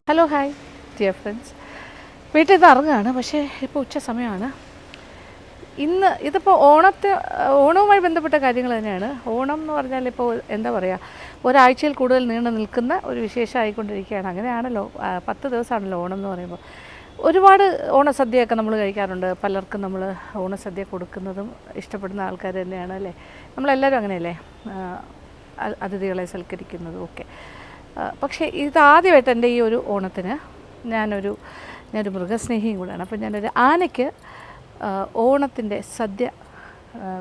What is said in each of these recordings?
Hello hi dear friends. വീട്ടിൽ നിന്ന് ഇറങ്ങുകയാണ്, പക്ഷേ ഇപ്പോൾ ഉച്ച സമയമാണ്. ഇതിപ്പോൾ ഓണവുമായി ബന്ധപ്പെട്ട കാര്യങ്ങൾ തന്നെയാണ്. ഓണം എന്ന് പറഞ്ഞാൽ ഇപ്പോൾ എന്താ പറയുക, ഒരാഴ്ചയിൽ കൂടുതൽ നീണ്ടു നിൽക്കുന്ന ഒരു വിശേഷമായിക്കൊണ്ടിരിക്കുകയാണ്. അങ്ങനെയാണല്ലോ, 10 ദിവസമാണല്ലോ ഓണം എന്ന് പറയുമ്പോൾ. ഒരുപാട് ഓണസദ്യയൊക്കെ നമ്മൾ കഴിക്കാറുണ്ട്. പലർക്കും നമ്മൾ ഓണസദ്യ കൊടുക്കുന്നതും ഇഷ്ടപ്പെടുന്ന ആൾക്കാർ തന്നെയാണ് അല്ലേ. നമ്മളെല്ലാവരും അങ്ങനെയല്ലേ, അതിഥികളെ സൽക്കരിക്കുന്നതും ഒക്കെ. പക്ഷേ ഇതാദ്യമായിട്ട് എൻ്റെ ഈ ഒരു ഓണത്തിന് ഞാനൊരു മൃഗസ്നേഹിയും കൂടെയാണ്. അപ്പോൾ ഞാനൊരു ആനയ്ക്ക് ഓണത്തിൻ്റെ സദ്യ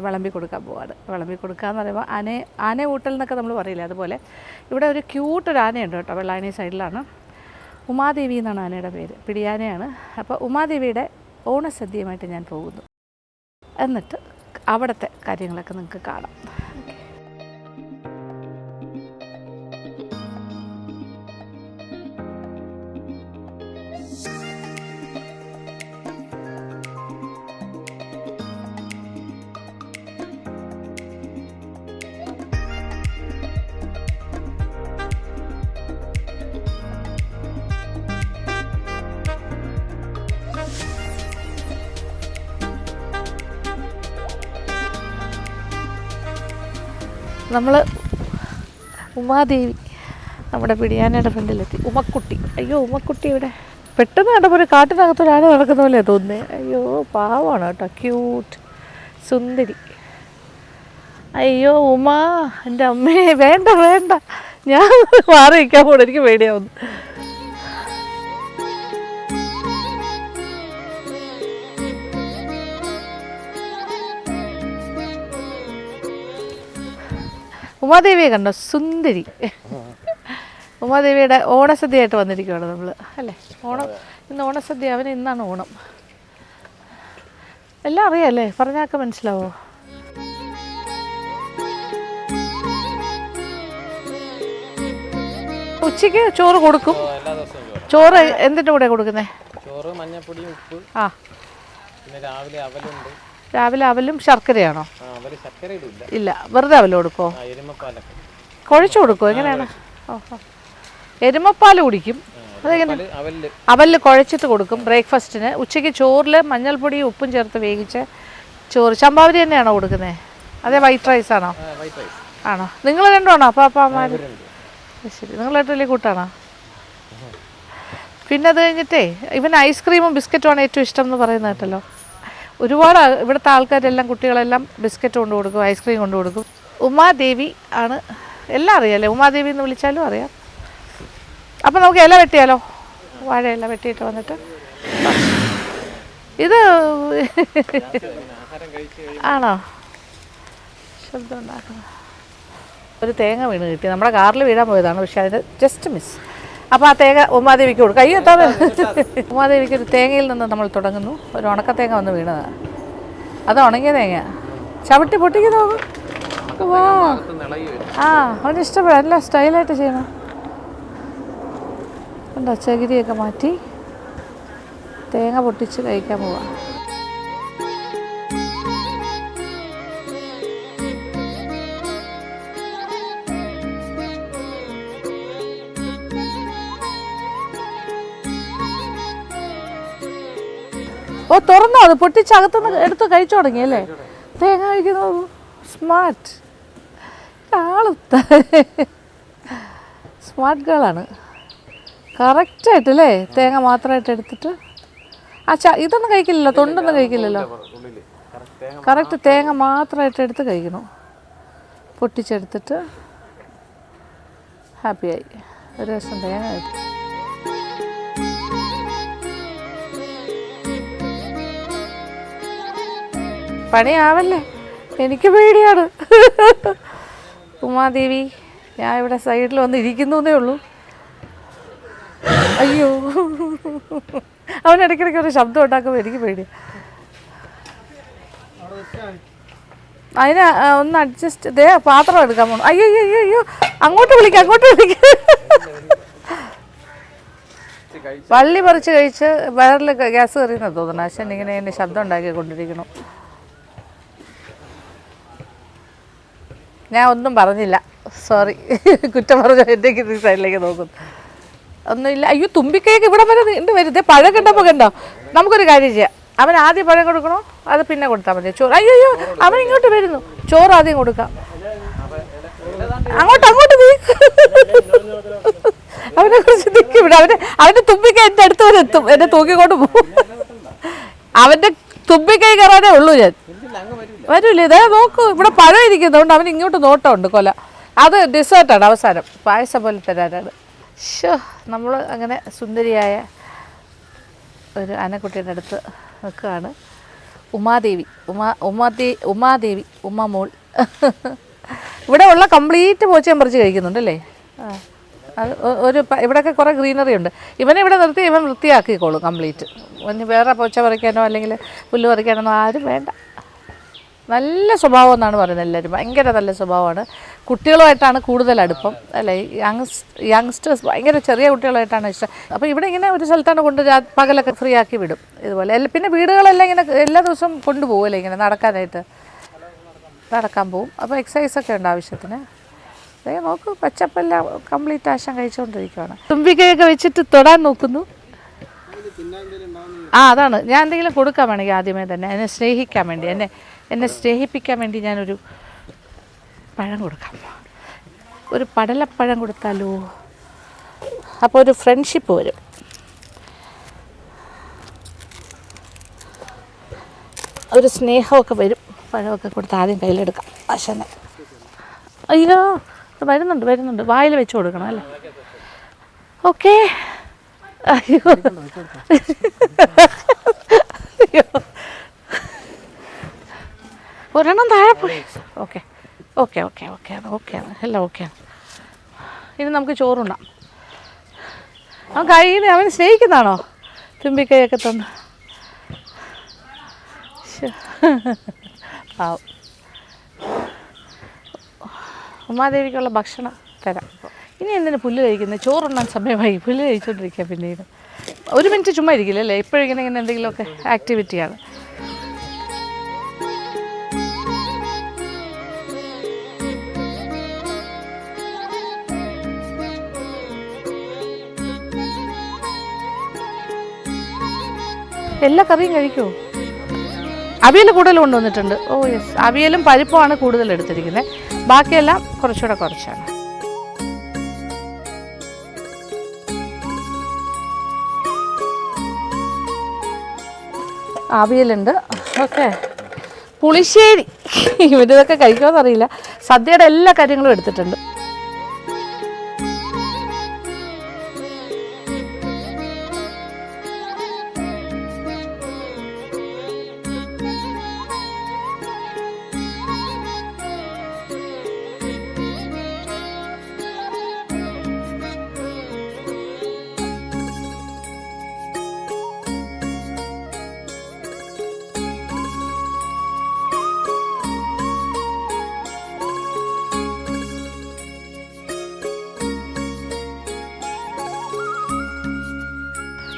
വിളമ്പി കൊടുക്കാൻ പോവാണ്. വിളമ്പി കൊടുക്കുക എന്ന് പറയുമ്പോൾ ആന ഊട്ടൽ എന്നൊക്കെ നമ്മൾ പറയില്ലേ, അതുപോലെ ഇവിടെ ഒരു ക്യൂട്ടൊരു ആനയുണ്ട് കേട്ടോ, വെള്ളായണി സൈഡിലാണ്. ഉമാദേവി എന്നാണ് ആനയുടെ പേര്, പിടിയാനയാണ്. അപ്പോൾ ഉമാദേവിയുടെ ഓണസദ്യയുമായിട്ട് ഞാൻ പോകുന്നു. എന്നിട്ട് അവിടുത്തെ കാര്യങ്ങളൊക്കെ നിങ്ങൾക്ക് കാണാം. നമ്മൾ ഉമാദേവി നമ്മുടെ പിടിയാനയുടെ ഫ്രണ്ടിലെത്തി. ഉമ്മക്കുട്ടി, അയ്യോ ഉമ്മക്കുട്ടി ഇവിടെ പെട്ടെന്ന് കണ്ടപ്പോൾ ഒരു കാട്ടിനകത്തൊരാന നടക്കുന്ന പോലെ തോന്നുന്നേ. അയ്യോ പാവമാണ് കേട്ടോ, ക്യൂട്ട് സുന്ദരി. അയ്യോ ഉമാ, എൻ്റെ അമ്മേ, വേണ്ട വേണ്ട, ഞാൻ മാറി വയ്ക്കാൻ പോകണം, എനിക്ക് പേടിയാവുന്നു. ഉമാദേവിയെ കണ്ടോ, സുന്ദരി. ഉമാദേവിയുടെ ഓണസദ്യയായിട്ട് വന്നിരിക്കുകയാണ് നമ്മൾ അല്ലേ. ഇന്ന് ഓണസദ്യ, ഇന്നാണ് ഓണം. എല്ലാം അറിയാമല്ലേ, പറഞ്ഞാൽ മനസ്സിലാവോ? ഉച്ചയ്ക്ക് ചോറ് കൊടുക്കും. ചോറ് എന്തിൻ്റെ കൂടെ കൊടുക്കുന്നേ? ചോറ്, മഞ്ഞപ്പൊടി, ഉപ്പ്. ആ, പിന്നെ രാവിലെ അവലും ശർക്കരയാണോ? ഇല്ല, വെറുതെ അവല് കൊടുക്കോ? കുഴച്ചു കൊടുക്കോ? എങ്ങനെയാണ്? ഓഹോ, എരുമപ്പാൽ കുടിക്കും. അതെങ്ങനെ? അവല് കുഴച്ചിട്ട് കൊടുക്കും ബ്രേക്ക്ഫാസ്റ്റിന്. ഉച്ചയ്ക്ക് ചോറിൽ മഞ്ഞൾപ്പൊടിയും ഉപ്പും ചേർത്ത് വേവിച്ച ചോറ്. ചമ്പാവരി തന്നെയാണോ കൊടുക്കുന്നത്? അതെ, വൈറ്റ് റൈസ് ആണോ? ആണോ? നിങ്ങൾ രണ്ടുമാണോ അപ്പാപ്പന്മാർ? ശരി, നിങ്ങളായിട്ട് വലിയ കൂട്ടാണോ? പിന്നെ അത് കഴിഞ്ഞിട്ടേ ഇവൻ ഐസ്ക്രീമും ബിസ്ക്കറ്റുമാണ് ഏറ്റവും ഇഷ്ടം എന്ന് പറയുന്നത് കേട്ടല്ലോ. ഒരുപാട് ഇവിടുത്തെ ആൾക്കാരെല്ലാം, കുട്ടികളെല്ലാം ബിസ്ക്കറ്റ് കൊണ്ടു കൊടുക്കും, ഐസ്ക്രീം കൊണ്ടു കൊടുക്കും. ഉമാദേവി ആണ്, എല്ലാം അറിയാമല്ലേ, ഉമാദേവി എന്ന് വിളിച്ചാലും അറിയാം. അപ്പം നമുക്ക് ഇല വെട്ടിയാലോ? വാഴയില വെട്ടിയിട്ട് വന്നിട്ട് ഇത് ആണോ ശബ്ദം ഉണ്ടാക്കുന്നത്? ഒരു തേങ്ങ വീണ് കിട്ടി, നമ്മുടെ കാറിൽ വീഴാൻ പോയതാണ്, പക്ഷെ അതിന് ജസ്റ്റ് മിസ്. അപ്പോൾ ആ തേങ്ങ ഉമാദേവിക്ക് കൊടുക്കും. അയ്യോ എത്താതെ ഉമാദേവിക്ക് ഒരു തേങ്ങയിൽ നിന്ന് നമ്മൾ തുടങ്ങുന്നു. ഒരു ഉണക്ക തേങ്ങ വന്ന് വീണതാണ്. അത് ഉണങ്ങിയ തേങ്ങ ചവിട്ടി പൊട്ടിക്ക് നോക്കും. വാ, ആ അവന് ഇഷ്ടപ്പെടും, നല്ല സ്റ്റൈലായിട്ട് ചെയ്യണം. ഉണ്ടോ, ചകിരിയൊക്കെ മാറ്റി തേങ്ങ പൊട്ടിച്ച് കഴിക്കാൻ പോവാം. ഓ, തുറന്നോ? അത് പൊട്ടിച്ചകത്തുനിന്ന് എടുത്ത് കഴിച്ചു തുടങ്ങിയല്ലേ? തേങ്ങ കഴിക്കുന്നു. സ്മാർട്ട് ആള്, സ്മാർട്ട് ഗേളാണ്. കറക്റ്റായിട്ടല്ലേ തേങ്ങ മാത്രമായിട്ട് എടുത്തിട്ട്. ഇതൊന്നും കഴിക്കില്ലല്ലോ, തൊണ്ടൊന്നും കഴിക്കില്ലല്ലോ. കറക്റ്റ് തേങ്ങ മാത്രമായിട്ട് എടുത്ത് കഴിക്കണം. പൊട്ടിച്ചെടുത്തിട്ട് ഹാപ്പിയായി. ഒരു ദിവസം തേങ്ങ കഴിക്കും. പണിയാവല്ലേ, എനിക്ക് പേടിയാണ്. ഉമാദേവി, ഞാൻ ഇവിടെ സൈഡിൽ വന്ന് ഇരിക്കുന്നേ ഉള്ളൂ. അയ്യോ, അവനിടയ്ക്കിടയ്ക്ക് ഒരു ശബ്ദം ഉണ്ടാക്കുമ്പോൾ എനിക്ക് പേടിയാണ്. അതിന് ഒന്ന് അഡ്ജസ്റ്റ്. പാത്രം എടുക്കാൻ പോകണം. അയ്യോ അയ്യോ അയ്യോ, അങ്ങോട്ട് വിളിക്കാം. വള്ളി പറിച്ച് കഴിച്ച് വയറിൽ ഗ്യാസ് കയറിയെന്ന് തോന്നുന്നു. അച്ഛൻ ഇങ്ങനെ എന്നെ ശബ്ദം ഉണ്ടാക്കിക്കൊണ്ടിരിക്കണം. ഞാൻ ഒന്നും പറഞ്ഞില്ല, സോറി. കുറ്റം പറഞ്ഞ എൻ്റെ സൈഡിലേക്ക് നോക്കുന്നു. ഒന്നുമില്ല. അയ്യോ തുമ്പിക്കൈക്ക് ഇവിടെ വരെ നീണ്ട് വരുതേ. പഴം കണ്ടപ്പോൾ കണ്ടോ? നമുക്കൊരു കാര്യം ചെയ്യാം, അവൻ ആദ്യം പഴം കൊടുക്കണോ അത് പിന്നെ കൊടുത്താൽ മതി ചോറ്? അയ്യോ അയ്യോ അവൻ ഇങ്ങോട്ട് വരുന്നു, ചോറ് ആദ്യം കൊടുക്കാം. അങ്ങോട്ട് നീ അവനെ കുറിച്ച് നിൽക്കും ഇവിടെ. അവൻ്റെ തുമ്പിക്കൈ എൻ്റെ അടുത്ത് വരെ എത്തും, എന്നെ തൂക്കിക്കൊണ്ട് പോകും. അവൻ്റെ തുമ്പിക്കൈ കയറാനേ ഉള്ളൂ ഞാൻ. വരൂല്ലേ? ഇതേ നോക്കൂ, ഇവിടെ പഴം ഇരിക്കുന്നതുകൊണ്ട് അവൻ ഇങ്ങോട്ട് നോട്ടമുണ്ട് കൊല. അത് ഡിസേർട്ടാണ് അവസാനം, പായസം പോലെ തരാനാണ്. നമ്മൾ അങ്ങനെ സുന്ദരിയായ ഒരു ആനക്കുട്ടിയുടെ അടുത്ത് നിൽക്കുകയാണ്. ഉമാദേവി, ഉമാമോൾ. ഇവിടെ ഉള്ള കംപ്ലീറ്റ് പോച്ചയും പറിച്ച് കഴിക്കുന്നുണ്ടല്ലേ? അത് ഒരു ഇവിടെയൊക്കെ കുറേ ഗ്രീനറി ഉണ്ട്. ഇവനെ ഇവിടെ നിർത്തി ഇവൻ വൃത്തിയാക്കിക്കോളും കംപ്ലീറ്റ്. ഇവന് വേറെ പോച്ച പറിക്കാനോ അല്ലെങ്കിൽ പുല്ല് പറിക്കാനോ ആരും വേണ്ട. നല്ല സ്വഭാവം എന്നാണ് പറയുന്നത് എല്ലാവരും. ഭയങ്കര നല്ല സ്വഭാവമാണ്. കുട്ടികളുമായിട്ടാണ് കൂടുതൽ അടുപ്പം അല്ലേ? യങ്സ്റ്റേഴ്സ് ഭയങ്കര ചെറിയ കുട്ടികളായിട്ടാണ് ഇഷ്ടം. അപ്പോൾ ഇവിടെ ഇങ്ങനെ ഒരു സ്ഥലത്താണ് കൊണ്ട് പകലൊക്കെ ഫ്രീ ആക്കി വിടും ഇതുപോലെ. പിന്നെ വീടുകളെല്ലാം ഇങ്ങനെ എല്ലാ ദിവസവും കൊണ്ടുപോകുമല്ലേ ഇങ്ങനെ നടക്കാനായിട്ട്, നടക്കാൻ പോവും. അപ്പോൾ എക്സസൈസൊക്കെ ഉണ്ട് ആവശ്യത്തിന്. അതേ നോക്കൂ, പച്ചപ്പെല്ലാം കംപ്ലീറ്റ് ആശം കഴിച്ചുകൊണ്ടിരിക്കുകയാണ്. തുമ്പിക്കൈയൊക്കെ വെച്ചിട്ട് തൊടാൻ നോക്കുന്നു. അതാണ് ഞാൻ എന്തെങ്കിലും കൊടുക്കാൻ വേണമെങ്കിൽ ആദ്യമേ തന്നെ എന്നെ സ്നേഹിക്കാൻ വേണ്ടി, എന്നെ സ്നേഹിപ്പിക്കാൻ വേണ്ടി ഞാനൊരു പഴം കൊടുക്കാം. ഒരു പടലപ്പഴം കൊടുത്താലോ? അപ്പോൾ ഒരു ഫ്രണ്ട്ഷിപ്പ് വരും. ഒരു സ്നേഹമൊക്കെ വരും. പഴമൊക്കെ കൊടുത്ത് ആദ്യം കയ്യിലെടുക്കാം ആശനെ. അയ്യോ വരുന്നുണ്ട്. വായിൽ വെച്ച് കൊടുക്കണം അല്ലേ? ഓക്കെ. അയ്യോ അയ്യോ ഒരെണ്ണം താഴെ പോയി. ഓക്കെ എല്ലാം ഓക്കെയാണ്. ഇനി നമുക്ക് ചോറുണ്ടാം. അവൻ കയ്യിൽ അവൻ സ്നേഹിക്കുന്നതാണോ തുമ്പിക്കൈയൊക്കെ തന്ന്? പാവം. ഉമാദേവിക്കുള്ള ഭക്ഷണം തരാം. ഇനി എന്തിനു പുല്ല് കഴിക്കുന്നത്? ചോറുണ്ണാൻ സമയമായി, പുല്ല് കഴിച്ചുകൊണ്ടിരിക്കുക. പിന്നീട് ഒരു മിനിറ്റ് ചുമ്മാ ഇരിക്കില്ലല്ലേ? ഇപ്പോഴും ഇങ്ങനെ എന്തെങ്കിലുമൊക്കെ ആക്ടിവിറ്റിയാണ്. എല്ലാ കറിയും കഴിക്കുമോ? അവിയൽ കൂടുതൽ കൊണ്ടുവന്നിട്ടുണ്ട്. ഓ യെസ്, അവിയലും പരിപ്പുമാണ് കൂടുതൽ എടുത്തിരിക്കുന്നത്. ബാക്കിയെല്ലാം കുറച്ചുകൂടെ കുറച്ചാണ്. അവിയലുണ്ട്. ഓക്കെ, പുളിശ്ശേരി. ഇവരിതൊക്കെ കഴിക്കുമെന്നറിയില്ല. സദ്യയുടെ എല്ലാ കാര്യങ്ങളും എടുത്തിട്ടുണ്ട്.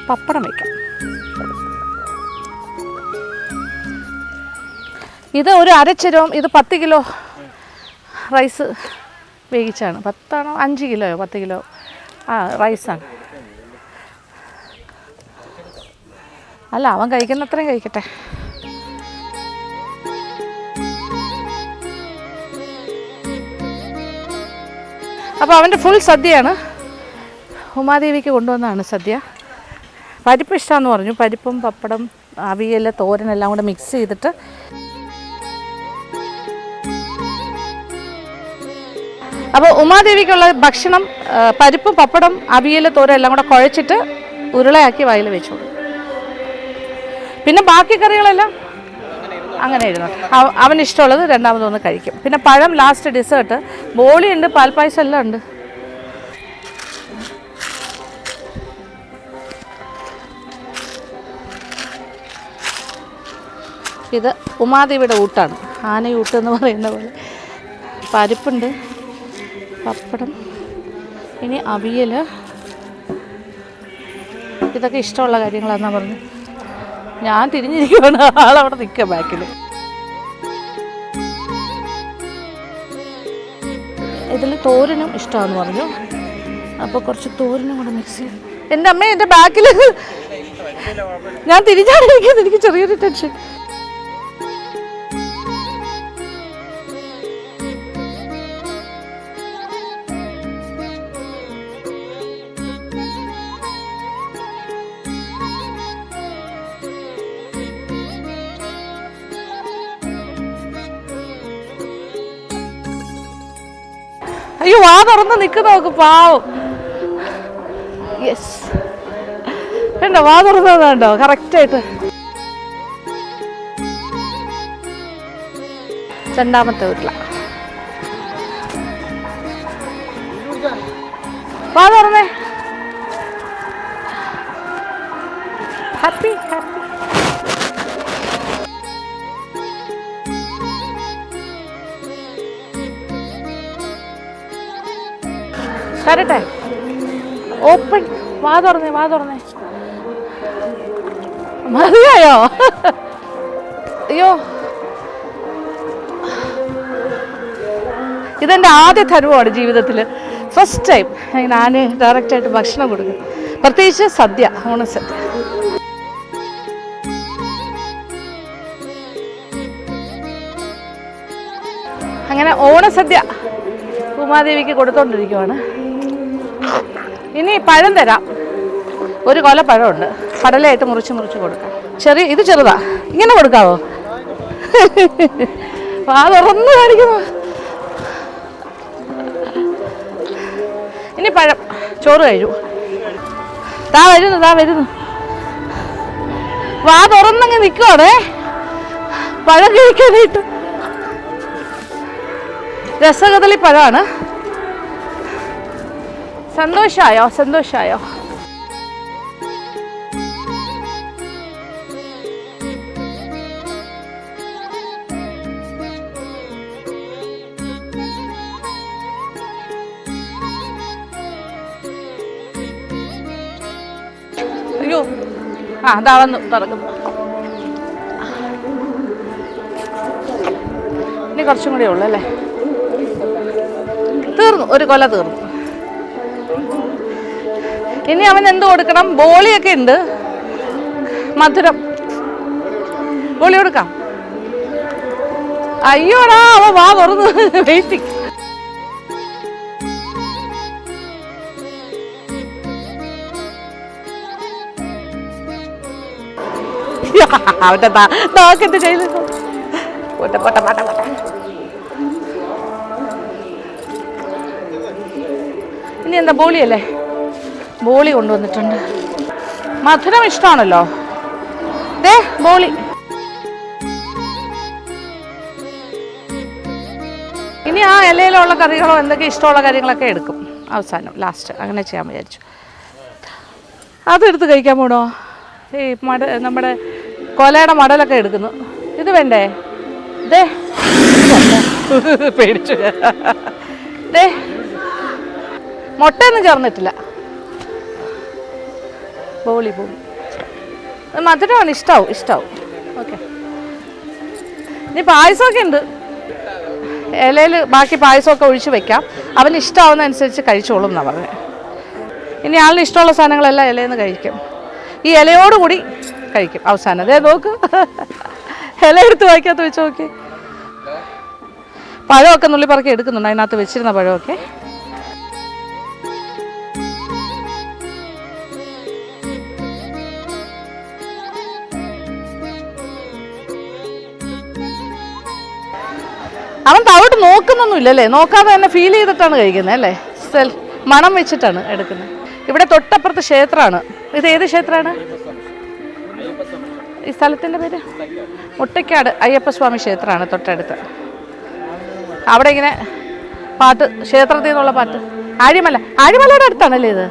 പപ്പടം വയ്ക്കാം. ഇത് ഒരു അരച്ചരവും. ഇത് 10 കിലോ റൈസ് വേവിച്ചാണ്. 10 ആണോ 5 കിലോയോ 10 കിലോ റൈസാണ്. അല്ല, അവൻ കഴിക്കുന്ന അത്രയും കഴിക്കട്ടെ. അപ്പോൾ അവൻ്റെ ഫുൾ സദ്യയാണ്. ഉമാദേവിക്ക് കൊണ്ടുവന്നതാണ് സദ്യ. പരിപ്പ് ഇഷ്ടമാണെന്ന് പറഞ്ഞു. പരിപ്പും പപ്പടം അവിയൽ തോരനെല്ലാം കൂടെ മിക്സ് ചെയ്തിട്ട് അപ്പോൾ ഉമാദേവിക്കുള്ള ഭക്ഷണം പരിപ്പും പപ്പടം അവിയൽ തോരൻ എല്ലാം കൂടെ കുഴച്ചിട്ട് ഉരുളയാക്കി വായിൽ വെച്ചു കൊടുക്കും. പിന്നെ ബാക്കി കറികളെല്ലാം അങ്ങനെ ഇരുന്നു അവന് ഇഷ്ടമുള്ളത് രണ്ടാമതൊന്ന് കഴിക്കും. പിന്നെ പഴം ലാസ്റ്റ് ഡിസേർട്ട്. ബോളിയുണ്ട്, പാൽപ്പായസം എല്ലാം ഉണ്ട്. ഇത് ഉമാദേവിയുടെ ഊട്ടാണ്, ആനയൂട്ട് എന്ന് പറയുന്ന പോലെ. പരിപ്പുണ്ട്, പപ്പടം, ഇനി അവിയൽ. ഇതൊക്കെ ഇഷ്ടമുള്ള കാര്യങ്ങളാണെന്നാണ് പറഞ്ഞു. ഞാൻ തിരിഞ്ഞിരിക്കുകയാണ്, ആളവിടെ നിൽക്കുക ബാക്കിൽ. ഇതിൽ തോരനും ഇഷ്ടമാണെന്ന് പറഞ്ഞു. അപ്പോൾ കുറച്ച് തോരനും കൂടെ മിക്സ് ചെയ്യും. എൻ്റെ അമ്മ എൻ്റെ ബാക്കിൽ ഞാൻ തിരിച്ചാണിരിക്കുന്നത്, എനിക്ക് ചെറിയൊരു ടെൻഷൻ. അയ്യോ, വാ തുറന്ന് നിൽക്കുന്ന നോക്ക്, പാവം. യെസ്, കണ്ടോ വാ തുറന്നതുണ്ടോ കറക്റ്റായിട്ട്. രണ്ടാമത്തെ വീട്ടില വാ തുറന്നേ. Happy happy. തരട്ടെ, ഓപ്പൺ. വാ തുറന്നേ, വാ തുറന്നേ. മതിയായോ? അയ്യോ, ഇതെൻ്റെ ആദ്യത്തെ അനുഭവമാണ് ജീവിതത്തിൽ. ഫസ്റ്റ് ടൈം ഞാൻ ഡയറക്റ്റായിട്ട് ഭക്ഷണം കൊടുക്കും, പ്രത്യേകിച്ച് സദ്യ, ഓണസദ്യ. അങ്ങനെ ഓണസദ്യ ഉമാദേവിക്ക് കൊടുത്തോണ്ടിരിക്കുവാണ്. ഇനി പഴം തരാം, ഒരു കൊല പഴമുണ്ട്, കടലയായിട്ട് മുറിച്ച് മുറിച്ച് കൊടുക്കാം. ഇത് ചെറുതാ, ഇങ്ങനെ കൊടുക്കാവോ? അത് തുറന്ന് കാണിക്കുന്നു. ഇനി പഴം, ചോറ് കഴിഞ്ഞു. ദാ വരുന്നു, ദാ വരുന്നു. വാ തുറന്നങ്ങ് നിൽക്കുവാണേ പഴം കഴിക്കാനായിട്ട്. രസകദളി പഴമാണ്. സന്തോഷായോ? സന്തോഷായോ? അയ്യോ, അതാ വന്നു തുറക്കുന്നു. ഇനി കുറച്ചും കൂടെ ഉള്ളു അല്ലേ? തീർന്നു, ഒരു കൊല തീർന്നു. ഇനി അവൻ എന്ത് കൊടുക്കണം? ബോളിയൊക്കെ ഉണ്ട്, മധുരം. ബോളി കൊടുക്കാം. അയ്യോടാ, അവ വാ തുറന്നു വെയിറ്റിംഗ്. അവന്റെ നാക്കെന്ത് ചെയ്തു? പോട്ടെ പോട്ടെ പോട്ടെ പോട്ടെ. ഇനി എന്താ? ബോളിയല്ലേ? ബോളി കൊണ്ടുവന്നിട്ടുണ്ട്. മധുരം ഇഷ്ടമാണല്ലോ. ദേ ബോളി. ഇനി ആ ഇലയിലുള്ള കറികളോ എന്തൊക്കെ ഇഷ്ടമുള്ള കാര്യങ്ങളൊക്കെ എടുക്കും അവസാനം, ലാസ്റ്റ്. അങ്ങനെ ചെയ്യാൻ വിചാരിച്ചു. അതെടുത്ത് കഴിക്കാൻ പോണോ? ഈ നമ്മുടെ കൊലയുടെ മടലൊക്കെ എടുക്കുന്നു. ഇത് വേണ്ടേ? ദേ പേടിച്ചു. ദേ മുട്ടയൊന്നും ചേർന്നിട്ടില്ല. ബോളി ബോളി മധുരമാണ്. ഇഷ്ടാവും, ഇഷ്ടാവും. ഓക്കെ. ഇനി പായസമൊക്കെ ഉണ്ട് ഇലയിൽ. ബാക്കി പായസമൊക്കെ ഒഴിച്ച് വെക്കാം. അവന് ഇഷ്ടമാവുന്ന അനുസരിച്ച് കഴിച്ചോളും എന്നാണ് പറഞ്ഞത്. ഇനി ആളിന് ഇഷ്ടമുള്ള സാധനങ്ങളെല്ലാം ഇലയിൽ നിന്ന് കഴിക്കും. ഈ ഇലയോടുകൂടി കഴിക്കും അവസാനം. അതേ നോക്ക്, ഇല എടുത്ത് വായിക്കാത്ത വെച്ച് നോക്കി. പഴമൊക്കെ നുള്ളിപ്പറക്കി എടുക്കുന്നുണ്ട്, അതിനകത്ത് വെച്ചിരുന്ന പഴമൊക്കെ. അവൻ താഴോട്ട് നോക്കുന്നൊന്നുമില്ലല്ലേ? നോക്കാതെ തന്നെ ഫീൽ ചെയ്തിട്ടാണ് കഴിക്കുന്നത് അല്ലേ? മണം വെച്ചിട്ടാണ് എടുക്കുന്നത്. ഇവിടെ തൊട്ടപ്പുറത്ത് ക്ഷേത്രമാണ്. ഇത് ഏത് ക്ഷേത്രമാണ്? ഈ സ്ഥലത്തിൻ്റെ പേര് മുട്ടയ്ക്കാട് അയ്യപ്പസ്വാമി ക്ഷേത്രമാണ് തൊട്ടടുത്ത്. അവിടെ ഇങ്ങനെ പാട്ട്, ക്ഷേത്രത്തിൽ നിന്നുള്ള പാട്ട്. ആഴിമല, ആഴിമലയുടെ അടുത്താണല്ലേ ഇത്?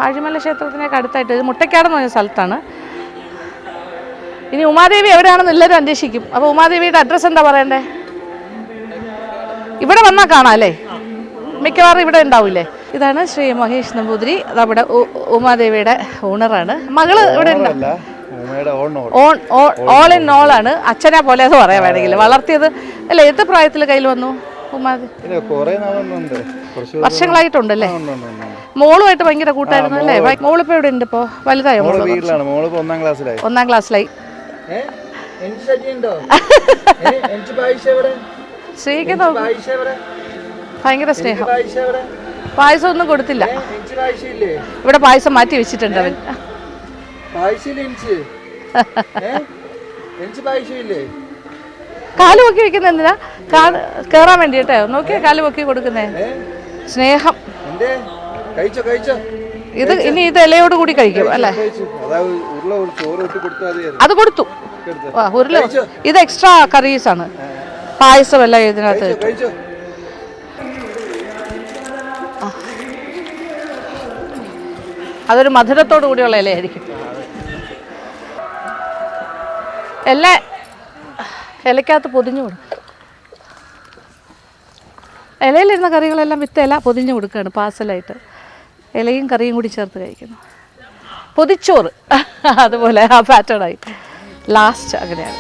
ആഴിമല ക്ഷേത്രത്തിനൊക്കെ അടുത്തായിട്ട്. ഇത് മുട്ടയ്ക്കാടെന്ന് പറഞ്ഞ സ്ഥലത്താണ്. ഇനി ഉമാദേവി എവിടെയാണെന്ന് എല്ലാവരും അന്വേഷിക്കും. അപ്പോൾ ഉമാദേവിയുടെ അഡ്രസ്സ് എന്താ പറയണ്ടേ? ഇവിടെ വന്നാൽ കാണാം അല്ലേ? മിക്കവാറും ഇവിടെ ഉണ്ടാവില്ലേ? ഇതാണ് ശ്രീ മഹേഷ് നമ്പൂതിരി, നമ്മുടെ ഉമാദേവിയുടെ ഓണറാണ്. മകള് ഇവിടെ ഓൾ ഇൻ ഓൾ ആണ്. അച്ഛനെ പോലെ അത് പറയാൻ വേണമെങ്കിൽ വളർത്തിയത് അല്ലേ? എത്ര പ്രായത്തിൽ കയ്യിൽ വന്നു? ഉമാദി? കുറച്ച് വർഷങ്ങളായിട്ടുണ്ടല്ലേ? മോളുമായിട്ട് ഭയങ്കര കൂട്ടായിരുന്നു അല്ലേ? മോളിപ്പോ എവിടെ ഉണ്ട്? ഇപ്പോ വലുതായോ? വീട്ടിലാണ്. മോള് 1ാം ക്ലാസ്സിലായി. 1ാം ക്ലാസ്സിലായി. ശ്രീക്ക് ഭയങ്കര സ്നേഹം. പായസം ഒന്നും കൊടുത്തില്ല. ഇവിടെ പായസം മാറ്റി വെച്ചിട്ടുണ്ട് അവൻ. കാല് പൊക്കി വെക്കുന്ന എന്തിനാ? കേറാൻ വേണ്ടിട്ടോ? നോക്കിയാ കാല് പൊക്കി കൊടുക്കുന്നേ. സ്നേഹം. ഇത് ഇനി ഇത് ഇലയോട് കൂടി കഴിക്കും അല്ലേ? അത് കൊടുത്തു. ഇത് എക്സ്ട്രാ കറീസ് ആണ്. പായസമല്ല ഇതിനകത്ത്. അതൊരു മധുരത്തോടു കൂടിയുള്ള ഇലയായിരിക്കും. എല്ലാ ഇലക്കകത്ത് പൊതിഞ്ഞു കൊടുക്കും. ഇലയിലിരുന്ന കറികളെല്ലാം വിത്ത് ഇല പൊതിഞ്ഞു കൊടുക്കുകയാണ് പാർസലായിട്ട്. ഇലയും കറിയും കൂടി ചേർത്ത് കഴിക്കുന്നു. പൊതിച്ചോറ് അതുപോലെ ആ പാറ്റേണായി ലാസ്റ്റ് അങ്ങനെയാണ്.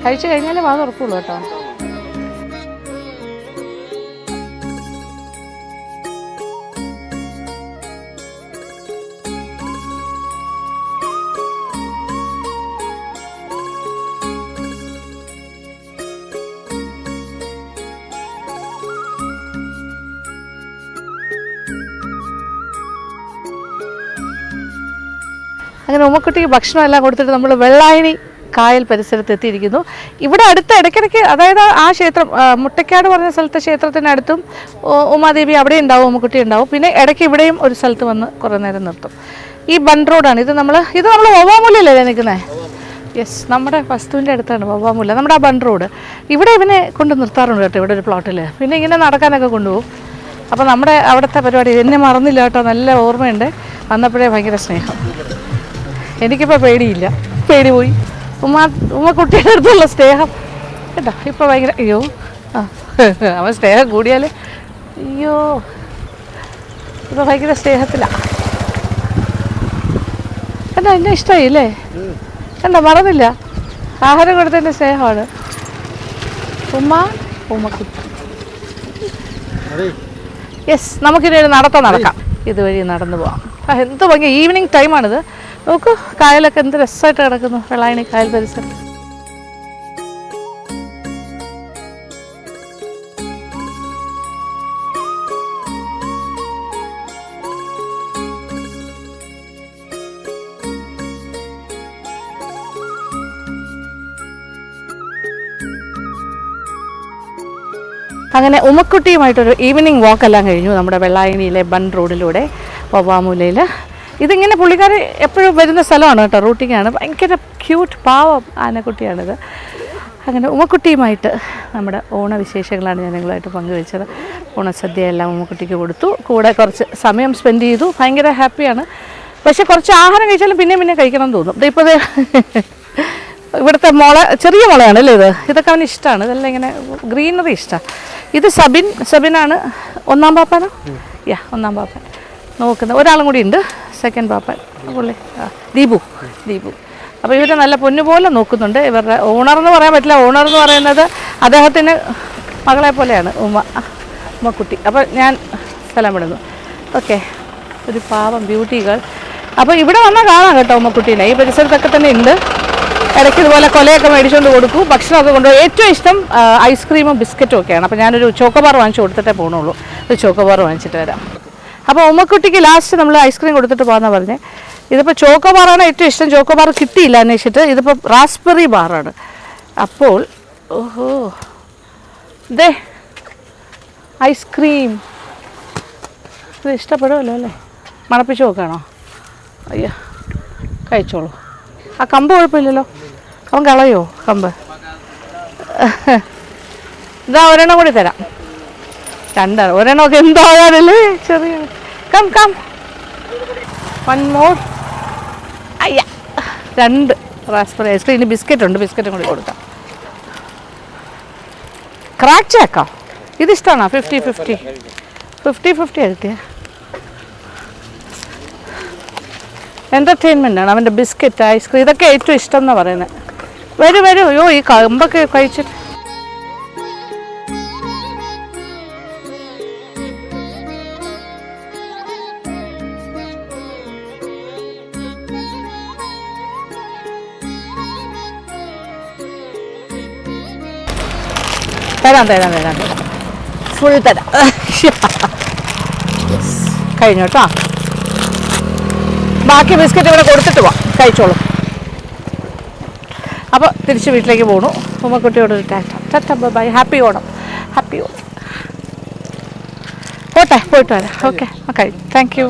കഴിച്ചു കഴിഞ്ഞാലേ വാ തുറക്കുള്ളൂ കേട്ടോ. അങ്ങനെ ഉമ്മക്കുട്ടിക്ക് ഭക്ഷണം എല്ലാം കൊടുത്തിട്ട് നമ്മൾ വെള്ളായണി കായൽ പരിസരത്ത് എത്തിയിരിക്കുന്നു. ഇവിടെ അടുത്ത് ഇടയ്ക്കിടയ്ക്ക്, അതായത് ആ ക്ഷേത്രം മുട്ടക്കാട് പറഞ്ഞ സ്ഥലത്തെ ക്ഷേത്രത്തിനടുത്തും ഉമാദേവി അവിടെ ഉണ്ടാവും, ഉമ്മക്കുട്ടി ഉണ്ടാവും. പിന്നെ ഇടയ്ക്ക് ഇവിടെയും ഒരു സ്ഥലത്ത് വന്ന് കുറേ നേരം നിർത്തും. ഈ ബൺ റോഡാണ് ഇത്. നമ്മൾ വവ്വാമൂലല്ലേ നിൽക്കുന്നത്? യെസ്, നമ്മുടെ വസ്തുവിൻ്റെ അടുത്താണ് വവ്വാമൂല. നമ്മുടെ ആ ബൺ റോഡ് ഇവിടെ ഇവനെ കൊണ്ട് നിർത്താറുണ്ട് കേട്ടോ, ഇവിടെ ഒരു പ്ലോട്ടിൽ. പിന്നെ ഇങ്ങനെ നടക്കാനൊക്കെ കൊണ്ടുപോകും. അപ്പോൾ നമ്മുടെ അവിടുത്തെ പരിപാടി എന്നെ മറന്നില്ല കേട്ടോ, നല്ല ഓർമ്മയുണ്ട്. വന്നപ്പോഴേ ഭയങ്കര സ്നേഹം. എനിക്കിപ്പോൾ പേടിയില്ല, പേടി പോയി. ഉമ്മക്കുട്ടിയുടെ അടുത്തുള്ള സ്നേഹം കേട്ടോ ഇപ്പോൾ ഭയങ്കര. അയ്യോ അവൻ സ്നേഹം കൂടിയാൽ അയ്യോ ഇപ്പോൾ ഭയങ്കര സ്നേഹത്തിലാണ്. എന്താ എന്നെ ഇഷ്ടമായി അല്ലേ? എന്താ മറന്നില്ല, ആഹാരം കൊടുത്തതിൻ്റെ സ്നേഹമാണ്. ഉമ്മക്കുട്ടി. യെസ്, നമുക്കിനി ഒരു നടക്കാം. ഇതുവഴി നടന്നു പോവാം. എന്ത് ഭംഗി, ഈവനിങ് ടൈമാണിത്. നോക്കൂ, കായലൊക്കെ എന്ത് രസമായിട്ട് കിടക്കുന്നു, വെള്ളായണി കായൽ പരിസരം. അങ്ങനെ ഉമ്മക്കുട്ടിയുമായിട്ടൊരു ഈവനിങ് വാക്കെല്ലാം കഴിഞ്ഞു നമ്മുടെ വെള്ളായണിയിലെ ബൺ റോഡിലൂടെ വവ്വാമൂലയിൽ. ഇതിങ്ങനെ പുള്ളിക്കാർ എപ്പോഴും വരുന്ന സ്ഥലമാണ് കേട്ടോ, റൂട്ടിങ്ങാണ്. ഭയങ്കര ക്യൂട്ട് പാവം ആനക്കുട്ടിയാണിത്. അങ്ങനെ ഉമ്മക്കുട്ടിയുമായിട്ട് നമ്മുടെ ഓണവിശേഷങ്ങളാണ് ഞാൻ നിങ്ങളുമായിട്ട് പങ്കുവെച്ചത്. ഓണസദ്യ എല്ലാം ഉമ്മക്കുട്ടിക്ക് കൊടുത്തു, കൂടെ കുറച്ച് സമയം സ്പെൻഡ് ചെയ്തു. ഭയങ്കര ഹാപ്പിയാണ്. പക്ഷെ കുറച്ച് ആഹാരം കഴിച്ചാലും പിന്നെ കഴിക്കണം എന്ന് തോന്നും. ഇപ്പോൾ ഇവിടുത്തെ ചെറിയ മുളയാണ് അല്ലേ ഇത്? ഇതൊക്കെ അവന് ഇഷ്ടമാണ്. ഇതെല്ലാം ഇങ്ങനെ ഗ്രീനറി ഇഷ്ടമാണ്. ഇത് സബിനാണ്. 1ാം പാപ്പാനോ? യാ, 1ാം പാപ്പൻ നോക്കുന്നത്. ഒരാളും കൂടി ഉണ്ട്, സെക്കൻഡ് പാപ്പൻ പുള്ളി ദീപു. അപ്പോൾ ഇവർ നല്ല പൊന്നുപോലെ നോക്കുന്നുണ്ട്. ഇവരുടെ ഓണർ എന്ന് പറയാൻ പറ്റില്ല. ഓണർ എന്ന് പറയുന്നത് അദ്ദേഹത്തിന് മകളെ പോലെയാണ് ഉമ്മക്കുട്ടി. അപ്പോൾ ഞാൻ സ്ഥലം വിടുന്നു. ഓക്കെ, ഒരു പാവം ബ്യൂട്ടികൾ. അപ്പോൾ ഇവിടെ വന്നാൽ കാണാം കേട്ടോ ഉമ്മക്കുട്ടീനെ. ഈ പരിസരത്തൊക്കെ തന്നെ ഉണ്ട്. ഇടയ്ക്ക് ഇതുപോലെ കൊലയൊക്കെ മേടിച്ചുകൊണ്ട് കൊടുക്കും, ഭക്ഷണമൊക്കെ കൊണ്ടുപോകും. ഏറ്റവും ഇഷ്ടം ഐസ്ക്രീമും ബിസ്ക്കറ്റും ഒക്കെയാണ്. അപ്പോൾ ഞാനൊരു ചോക്കോബാർ വാങ്ങിച്ച് കൊടുത്തിട്ടേ പോകണുള്ളൂ. ഒരു ചോക്കോബാർ വാങ്ങിച്ചിട്ട് വരാം. അപ്പോൾ ഉമ്മക്കുട്ടിക്ക് ലാസ്റ്റ് നമ്മൾ ഐസ്ക്രീം കൊടുത്തിട്ട് പോകാമെന്നാണ് പറഞ്ഞത്. ഇതിപ്പോൾ ചോക്കോബാറാണ് ഏറ്റവും ഇഷ്ടം. ചോക്കോബാർ കിട്ടിയില്ല അന്വേഷിച്ചിട്ട്. ഇതിപ്പോൾ റാസ്ബെറി ബാറാണ്. അപ്പോൾ ഓഹോ, ദേ ഐസ്ക്രീം. ഇത് ഇഷ്ടപ്പെടുമല്ലോ അല്ലേ? മണപ്പിച്ച് നോക്കുകയാണോ? അയ്യോ, കഴിച്ചോളൂ. ആ കമ്പ് കുഴപ്പമില്ലല്ലോ, അവൻ കളയോ കമ്പ്? ഇതാ ഒരെണ്ണം കൂടി തരാം. ഒരെണ്ണമൊക്കെ എന്തായാലല്ലേ ചെറിയ. Come 1 more. അയ്യ, 2 റാസ്ബെറി ഐസ്ക്രീം. ഇനി ബിസ്ക്കറ്റും കൂടി കൊടുക്കാം. ക്രാക്ക് ചേക്കാം. ഇതിഷ്ടമാണോ 50-50 50-50 കിട്ടിയ എൻ്റർടൈൻമെൻ്റ് ആണ്. അവൻ്റെ ബിസ്ക്കറ്റ്, ഐസ്ക്രീം ഇതൊക്കെ ഏറ്റവും ഇഷ്ടം എന്നാണ് പറയുന്നത്. വരൂ അയ്യോ ഈ കമ്പൊക്കെ കഴിച്ചിട്ട്. തരാം ഫുൾ തരാം. കഴിഞ്ഞു കേട്ടോ. ബാക്കി ബിസ്ക്കറ്റ് ഇവിടെ കൊടുത്തിട്ട് പോവാം, കഴിച്ചോളൂ. അപ്പോൾ തിരിച്ച് വീട്ടിലേക്ക് പോകണു. ഉമ്മക്കുട്ടിയോട് ഒരു ടാറ്റ ബൈ. ഹാപ്പി ഓണം. പോട്ടെ, പോയിട്ട് വരാം. ഓക്കെ, കഴിഞ്ഞു. Thank you.